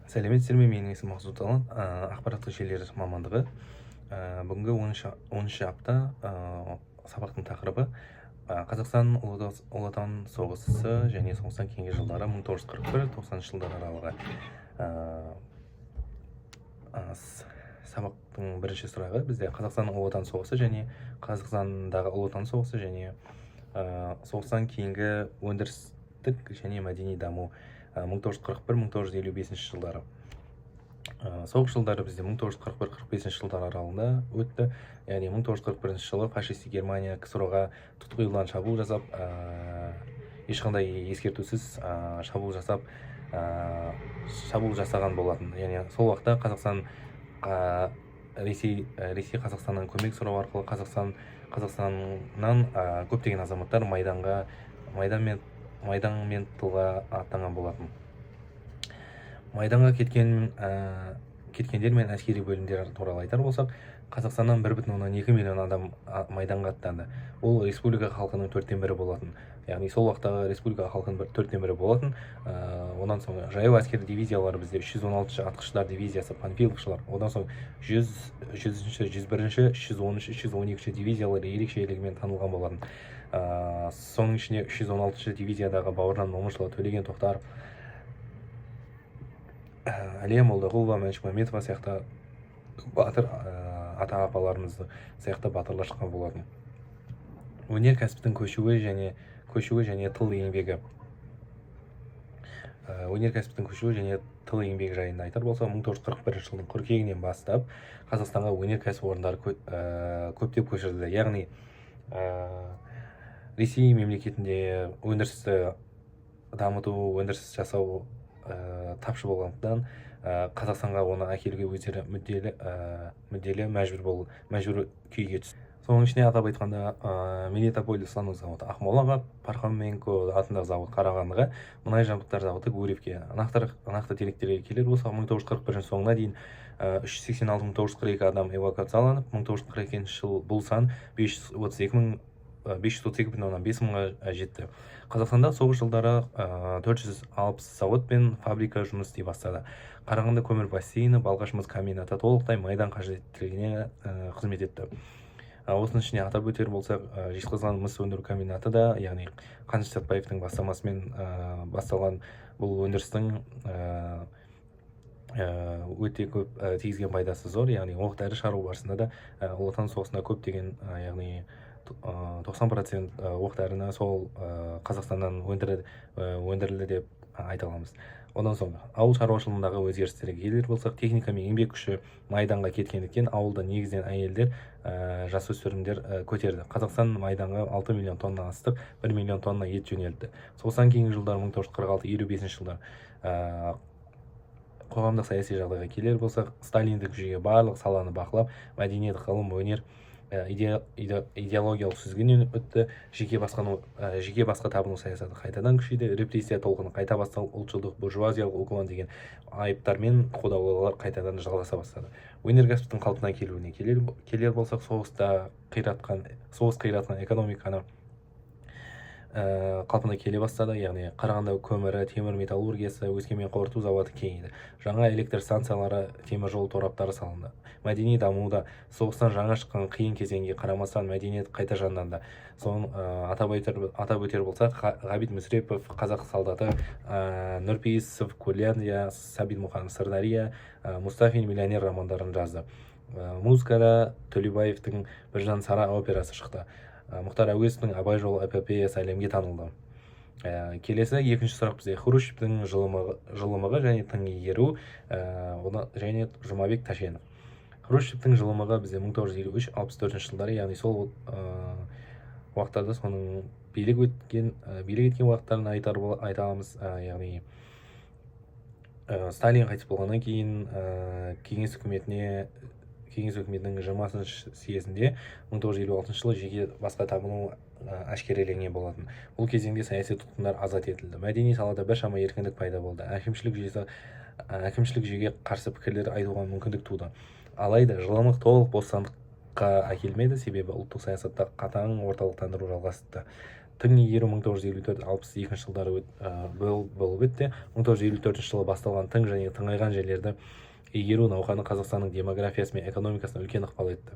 Сәлеметсіздер ме? Менің есімім Мақсұт Алан, ақпараттық желілер мамандығы. Бүгінгі 10-шы апта сабақтың тақырыбы Қазақстан ұлы отан соғысы және соғыстан кейінгі жылдары 1941-90 жылдар аралығы. Сабақтың бірінші сұрағы бізде Қазақстанның ұлы отан соғысы және Қазақстандағы ұлы отан соғысы және соғыстан кейінгі өндірістік және мәдени даму 1941-1955 жылдары. Соғыс жылдары бізде 1941-45 жылдар аралығында өтті. Яғни 1941 жылы фашистік Германия КСР-ға тұтқиылдан шабуыл жасап, ешқандай ескертусіз шабуыл жасаған болатын. Яғни сол уақытта Қазақстан Ресей Қазақстаннан көмек сұрау арқылы Қазақстаннан көптеген азаматтар майдан мен тылға аттанған болатын. Майданға кеткендер мен әскери бөлімдер туралы айтар болсақ, Қазақстаннан 1,2 миллион адам майданға аттанды. Ол республика халқының 1/4 болатын. Яғни сол уақыттағы республика халқының 1/4 болатын. Одан соң жаяу әскери дивизиялары бізде 316-шы атқыштар дивизиясы, панфиловшылар. Одан соң 100-101-ші, 313-ші, 312-ші дивизиялары ерекшелігімен танылған болатын. Соның ішінде 316-ші дивизиядағы Бауыржан Момышұлы, Төлеген Тоқтаров, Әлия Молдағұлова, Мәншүк Мәметова сияқты батыр ата-апаларымызды сияқты батырлар шыққан болатын. Өнеркәсіптің көшуі және тыл еңбегі. Өнеркәсіптің көшуі және тыл еңбегі жайында айтар болса, 1941 жылдың қыркүйегінен бастап Қазақстанға өнеркәсіп орындары көптеп көшірілді. Яғни Ресей мемлекетінде өндірісті дамыту, өндіріс жасау тапшы болғандықтан Қазақстанға оны әкелуге өздері мүдделі мәжбүр күйге түсті. Соның ішіне атап айтқанда Мелитополь станок заводы Ақмолаға, Пархоменко атындағы завод Қарағандыға, мұнай жабдықтар заводы Гурьевке. Нақты деректерге келер болсақ, 1941 соңына дейін 386.942 адам эвакуацияланып, 1942 жыл бұл сан 532.5 мыңға жетті. Қазақстанда соғыс жылдары 460 завод пен фабрика жұмыс істей бастады. Қарағанды көмір бассейні, Балқаш мыс комбинаты толықтай майдан қажеттілігіне қызмет етті. Осының ішіне атап өтер болсақ, Жезқазған мыс өндіру комбинаты да, яғни Қаныш Сәтпаевтың бастамасымен басталған бұл өндірістің өте көп тигізген пайдасы зор. Яғни оқ-дәрі шығару барысында да ұлы отан соғысында көптеген, яғни 90% оқ-дәріні сол Қазақстаннан өндірілді деп айта аламыз. Одан соң ауыл шаруашылығындағы өзгерістерге келер болсақ, техника мен еңбек күші майданға кеткендіктен ауылда негізінен әйелдер, жасөспірімдер көтерді. Қазақстан майданға 6 миллион тонна астық, 1 миллион тонна ет жөнелтті. Соғыстан кейінгі жылдар 1946-55 жылдар қоғамдық саяси жағдайға келер болсақ, сталиндік жүйеге барлық саланы бақылап, мәдениет, ғылым, өнер, идеологиялық сүзгінен өтті. Жеке басқа табыну саясаты қайтадан күшейді. Репрессия толқыны қайта басталып, ұлтшылдық, буржуазиялық уклон деген айыптармен қудалаулар қайтадан жалғаса бастады. Өнеркәсіптің қалпына келуіне келер болсақ, соғыс қиратқан экономиканы қалпына келе бастады. Яғни Қарағанды көмірі, темір металлургиясы, Өскемен қорыту заводы кеңейді. Жаңа электр станциялары, темір жол тораптары салынды. Мәдени дамуда соғыстан жаңа шыққан қиын кезеңге қарамастан мәдениет қайта жанданды. Соның атап өтер болсақ, Ғабит Мүсірепов, Қазақ солдаты, Нұрпейісов, Курляндия, Сәбит Мұқан, Сырдария, Мұстафин миллионер романдарын жазды. Музыкада Төлебаевтың Біржан Сара операсы шықты. Мұхтар Әуезовтің Абай жолы эпопеясы әлемге танылды. Келесі екінші сұрақ бізде Хрущевтің жылымығы және тың игеру және Жұмабек Тәшенов. Хрущевтің жылымығы бізде 1953-64 жылдары, яғни сол уақыттарда соның билік еткен уақыттарын айта аламыз. Яғни Сталин қайтыс болғаннан кейін Кеңес үкіметінің 20-шы съезінде 1956 жылы жеке басқа табыну әшкереленген болатын. Бұл кезеңде саяси тұтқындар азат етілді. Мәдени салада біршама еркіндік пайда болды. Әкімшілік жүйеге қарсы пікірлер айтуға мүмкіндік туды. Алайда жылымық толық бостандыққа әкелмеді, себебі ұлттық саясатта қатаң орталықтандыру жалғасты. тың игеру 1954-62 жылдары болып өтті. 1954 жылы басталған тың және тыңайған жерлерді игеру науқаны Қазақстанның демографиясы мен экономикасына үлкен ықпал етті.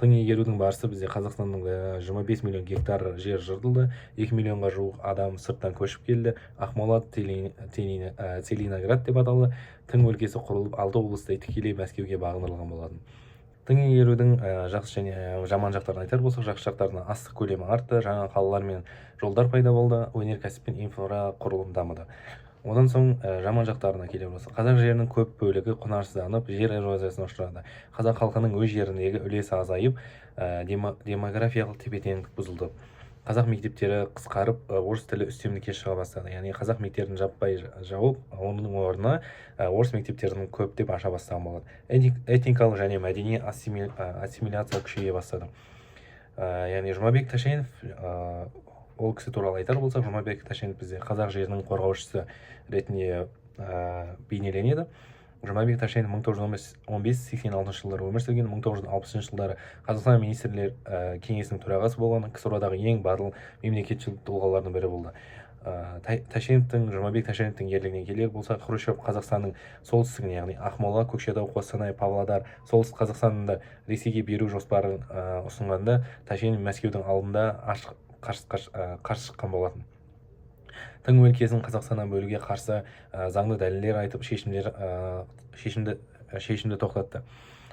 Тың игерудің барысы бізде Қазақстанның 25 миллион гектар жер жыртылды, 2 миллионға жуық адам сырттан көшіп келді. Ақмола Целиноград деп аталды. Тың өлкесі құрылып, 6 облыстай тікелей Мәскеуге бағындырылған болатын. Тың игерудің жақсы және жаман жақтарын айтар болсақ, жақсы жақтарына астық көлемі артты, жаңа қалалар мен жолдар пайда болды, өнеркәсіп пен инфрақұрылым дамыды. Одан соң жаман жақтарына келер болсақ, қазақ жерінің көп бөлігі құнарсызданып, жер эрозиясына ұшырады. Қазақ халқының өз жеріндегі үлесі азайып, демографиялық тепе-теңдік бұзылды. Қазақ мектептері қысқарып, орыс тілі үстемдікке шыға бастады. Яғни қазақ мектептерін жаппай жауып, оның орнына орыс мектептерін көптеп аша бастаған болады. Этникалық және мәдени ассимиляция күшейе бастады. Яғни Жұмабек Тәшенов, ол кісі туралы айтар болсақ, Жұмабек Тәшенов бізде қазақ жерінің қорғаушысы ретінде бейнеленеді. Жұмабек Тәшенов 1915-86 жылдары өмір сүрген, 1960 жылдары Қазақстан министрлер кеңесінің төрағасы болған, КСРО-дағы ең батыл мемлекетшіл тұлғалардың бірі болды. Жұмабек Тәшеновтің ерлігіне келер болсақ, Хрущев Қазақстанның солтүстігіне, яғни Ақмола, Көкшетау, Қостанай, Павлодар, солтүстік Қазақстанды Ресейге беру жоспарын ұсынғанда, Тәшенов Мәскеудің алдында қарсы шыққан болатын. Тың өлкесін Қазақстаннан бөлуге қарсы заңды дәлелдер айтып, шешімді тоқтатты.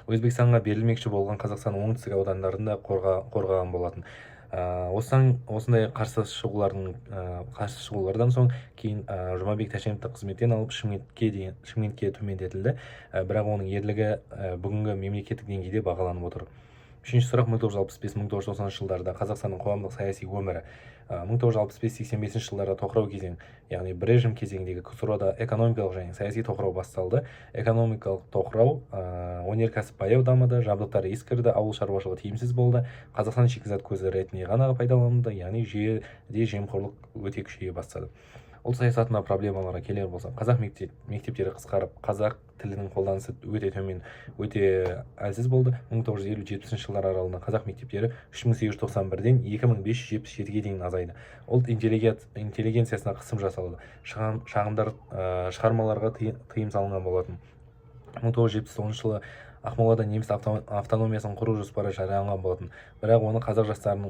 Өзбекстанға берілмекші болған Қазақстан оңтүстік аудандарында қорғаған болатын. Осындай қарсы шығулардан соң кейін Жұмабек Тәшеновті қызметтен алып Шымкентке төмендетілді, бірақ оның ерлігі бүгінгі мемлекеттік деңгейде бағаланып отыр. Үшінші сұрақ 1965-1990 жылдарда Қазақстанның қоғамдық саяси өмірі. 1965-85 жылдарда тоқырау кезең, яғни Брежнев кезеңдегі КСРО-да экономикалық және саяси тоқырау басталды. Экономикалық тоқырау, өнеркәсіп баяу дамыды, жабдықтар ескірді, ауыл шаруашылығы тиімсіз болды. Қазақстан шикізат көзі ретінде ғана пайдаланылды, яғни жүйеде жемқорлық өте күшейе бастады. Ұлт саясатына проблемаларға келер болсақ, қазақ мектептері қысқарып, қазақ тілінің қолданысы өте төмен, өте әлсіз болды. 1950-70 жылдар аралығында қазақ мектептері 3891-ден 2577-ге дейін азайды. Ұлт интеллигенциясына қысым жасалды. Шығармаларға тыйым салынған болатын. 1979 жылы Ақмолада неміс автономиясын құру жоспары жарияланған болатын, бірақ оны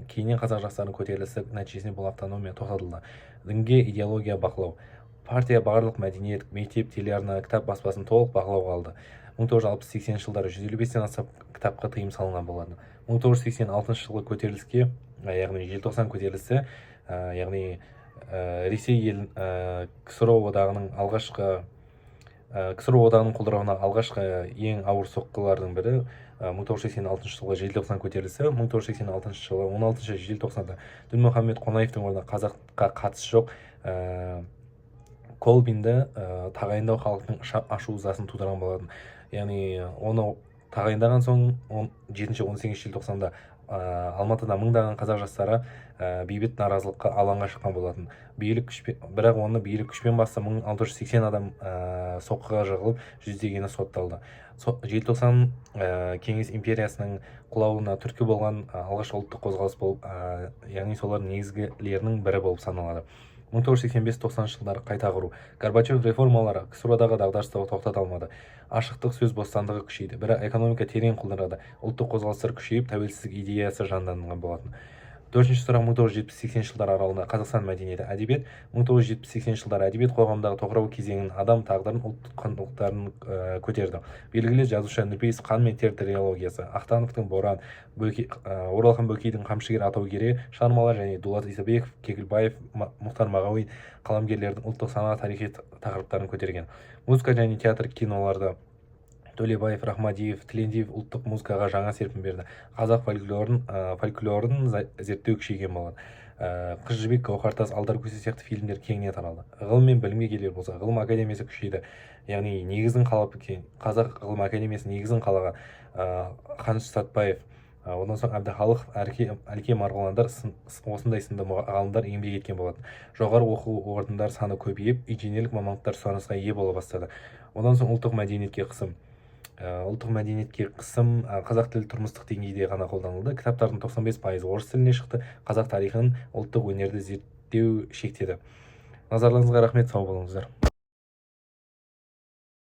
кейіннен қазақ жастарының көтерілісі нәтижесінде бұл автономия тоқтатылды. Дінге идеология бақылау. Партия барлық мәдениет, мектеп, телеарна, кітап баспасын толық бақылауға алды. 1960-80 жылдары 155-тен аса кітапқа тыйым салынған болатын. 1986 жылғы көтеріліске, яғни желтоқсан көтерілісі, яғни Ресей елін КСРО одағының құлдырауына алғашқы ең ауыр соққылардың бірі 1986 жылғы желтоқсан көтерілісі. 1986 жылы 16 желтоқсанда Дінмұхаммед Қонаевтың орнына қазаққа қатысы жоқ Колбинді тағайындау халықтың ашу-ызасын тудырған болатын. Яғни оны тағайындаған соң 7-18 желтоқсанда Алматыда мыңдаған қазақ жастары бейбіт наразылыққа алаңға шыққан болатын. Бірақ оны билік күшпен басса 1680 адам соққыға жығылып, жүздегені сотталды. Желтоқсан Кеңес империясының құлауына түрткі болған алғашқы ұлттық қозғалыс болып, яғни солардың негізгілерінің бірі болып саналады. 1985-90 жылдары қайта құру. Горбачев реформалары КСРО-дағы дағдарысты тоқтата алмады. Ашықтық сөз бостандығы күшейді, бірақ экономика терең құлдырады. Ұлттық қозғалыстар күшейіп, тәуелсіздік идеясы жанданған болатын. Төртінші сұрақ 1970-80 жылдар аралығында Қазақстан мәдениеті әдебиет. 1970-80 жылдар әдебиет қоғамдағы тоқырау кезеңін, адам тағдырын, ұлттық құндылықтарын көтерді. Белгілі жазушы Нұрпейіс қан мен тер трилогиясы, Ақтановтың Боран, Оралхан Бөкейдің Қамшыгер атаугері шығармалар және Дулат Исабеков, Кекілбаев, Мұхтар Мағауин қаламгерлердің ұлттық сана тарихи тақырыптарын көтерген. Музыка және театр киноларды Төлебаев, Рахмадиев, Тілендиев ұлттық музыкаға жаңа серпін берді. Қазақ фольклорын зерттеу күшейген болады. Қыз жібек, Гауһартас, Алдар көсе сияқты фильмдер кеңінен таралды. Ғылым мен білімге келер болса, ғылым академиясы күшейді. Яғни негізін қалап Қазақ ғылым академиясы негізін қалаған Қаныш Сәтбаев, одан соң Әбдіхалық, Әлке Марғұландар осындай сынды ғалымдар еңбек еткен болатын. Жоғары оқу орындар саны көбейіп, инженерлік мамандықтар сұранысқа ие бола бастады. Одан соң ұлттық мәдениетке қысым. ұлттық мәдениетке қысым қазақ тілі тұрмыстық деңгейде ғана қолданылды. Кітаптардың 95% орыс тіліне шықты. Қазақ тарихын, ұлттық өнерді зерттеу шектеді. Назарларыңызға рахмет, сау болыңыздар.